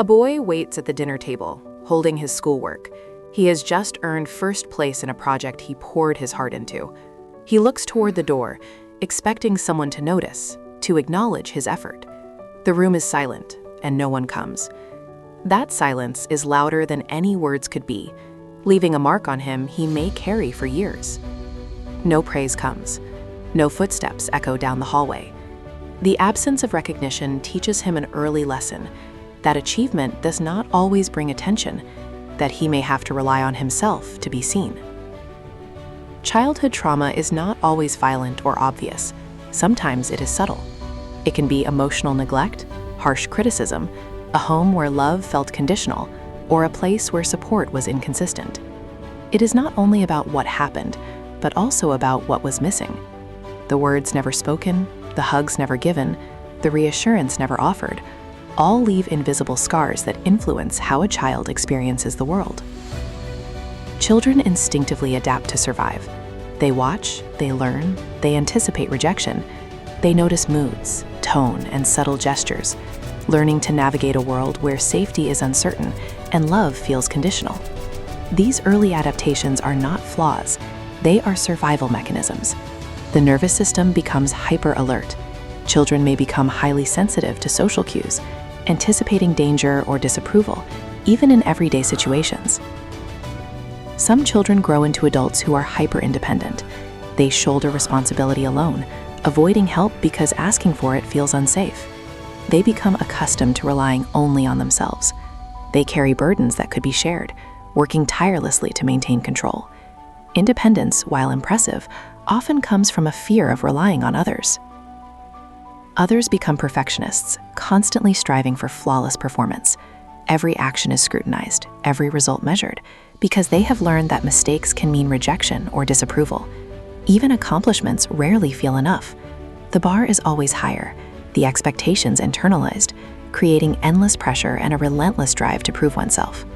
A boy waits at the dinner table, holding his schoolwork. He has just earned first place in a project he poured his heart into. He looks toward the door, expecting someone to notice, to acknowledge his effort. The room is silent, and no one comes. That silence is louder than any words could be, leaving a mark on him he may carry for years. No praise comes. No footsteps echo down the hallway. The absence of recognition teaches him an early lesson, that achievement does not always bring attention, that he may have to rely on himself to be seen. Childhood trauma is not always violent or obvious. Sometimes it is subtle. It can be emotional neglect, harsh criticism, a home where love felt conditional, or a place where support was inconsistent. It is not only about what happened, but also about what was missing. The words never spoken, the hugs never given, the reassurance never offered, all leave invisible scars that influence how a child experiences the world. Children instinctively adapt to survive. They watch, they learn, they anticipate rejection. They notice moods, tone, and subtle gestures, learning to navigate a world where safety is uncertain and love feels conditional. These early adaptations are not flaws, they are survival mechanisms. The nervous system becomes hyper-alert. Children may become highly sensitive to social cues, anticipating danger or disapproval, even in everyday situations. Some children grow into adults who are hyper-independent. They shoulder responsibility alone, avoiding help because asking for it feels unsafe. They become accustomed to relying only on themselves. They carry burdens that could be shared, working tirelessly to maintain control. Independence, while impressive, often comes from a fear of relying on others. Others become perfectionists, constantly striving for flawless performance. Every action is scrutinized, every result measured, because they have learned that mistakes can mean rejection or disapproval. Even accomplishments rarely feel enough. The bar is always higher, the expectations internalized, creating endless pressure and a relentless drive to prove oneself.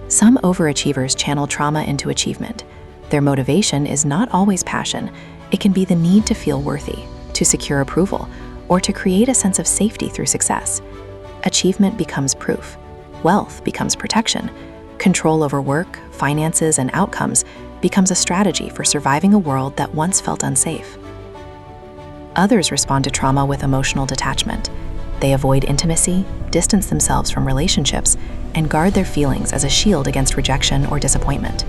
Some overachievers channel trauma into achievement. Their motivation is not always passion. It can be the need to feel worthy, to secure approval, or to create a sense of safety through success. Achievement becomes proof. Wealth becomes protection. Control over work, finances, and outcomes becomes a strategy for surviving a world that once felt unsafe. Others respond to trauma with emotional detachment. They avoid intimacy, distance themselves from relationships, and guard their feelings as a shield against rejection or disappointment.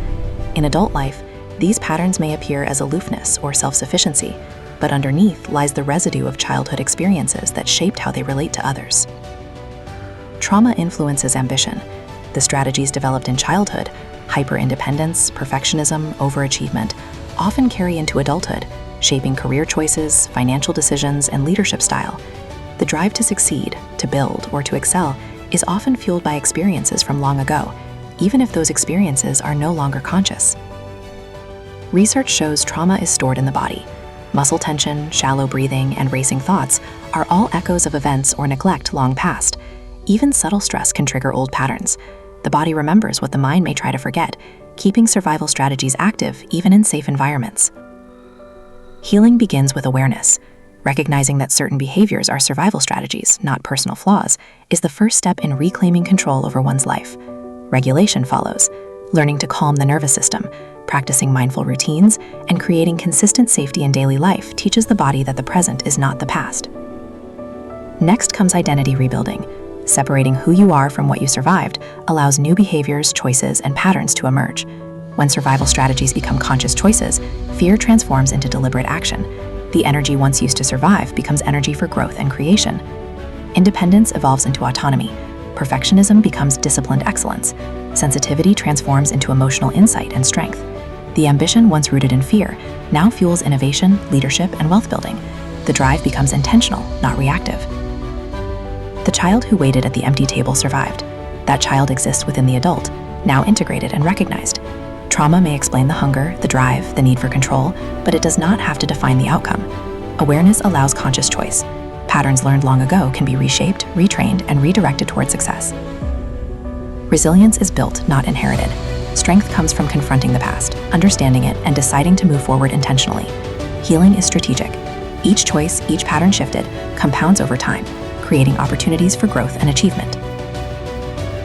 In adult life, these patterns may appear as aloofness or self-sufficiency, but underneath lies the residue of childhood experiences that shaped how they relate to others. Trauma influences ambition. The strategies developed in childhood, hyper-independence, perfectionism, overachievement, often carry into adulthood, shaping career choices, financial decisions, and leadership style. The drive to succeed, to build, or to excel is often fueled by experiences from long ago, even if those experiences are no longer conscious. Research shows trauma is stored in the body. Muscle tension, shallow breathing, and racing thoughts are all echoes of events or neglect long past. Even subtle stress can trigger old patterns. The body remembers what the mind may try to forget, keeping survival strategies active even in safe environments. Healing begins with awareness. Recognizing that certain behaviors are survival strategies, not personal flaws, is the first step in reclaiming control over one's life. Regulation follows. Learning to calm the nervous system, practicing mindful routines, and creating consistent safety in daily life teaches the body that the present is not the past. Next comes identity rebuilding. Separating who you are from what you survived allows new behaviors, choices, and patterns to emerge. When survival strategies become conscious choices, fear transforms into deliberate action. The energy once used to survive becomes energy for growth and creation. Independence evolves into autonomy. Perfectionism becomes disciplined excellence. Sensitivity transforms into emotional insight and strength. The ambition once rooted in fear now fuels innovation, leadership, and wealth building. The drive becomes intentional, not reactive. The child who waited at the empty table survived. That child exists within the adult, now integrated and recognized. Trauma may explain the hunger, the drive, the need for control, but it does not have to define the outcome. Awareness allows conscious choice. Patterns learned long ago can be reshaped, retrained, and redirected toward success. Resilience is built, not inherited. Strength comes from confronting the past, understanding it, and deciding to move forward intentionally. Healing is strategic. Each choice, each pattern shifted, compounds over time, creating opportunities for growth and achievement.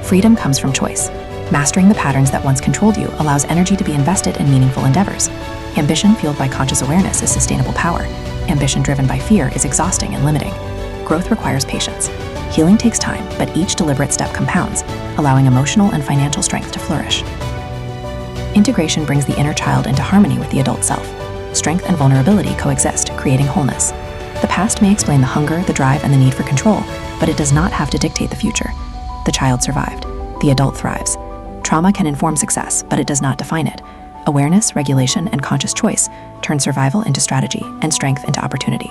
Freedom comes from choice. Mastering the patterns that once controlled you allows energy to be invested in meaningful endeavors. Ambition fueled by conscious awareness is sustainable power. Ambition driven by fear is exhausting and limiting. Growth requires patience. Healing takes time, but each deliberate step compounds, allowing emotional and financial strength to flourish. Integration brings the inner child into harmony with the adult self. Strength and vulnerability coexist, creating wholeness. The past may explain the hunger, the drive, and the need for control, but it does not have to dictate the future. The child survived. The adult thrives. Trauma can inform success, but it does not define it. Awareness, regulation, and conscious choice turn survival into strategy and strength into opportunity.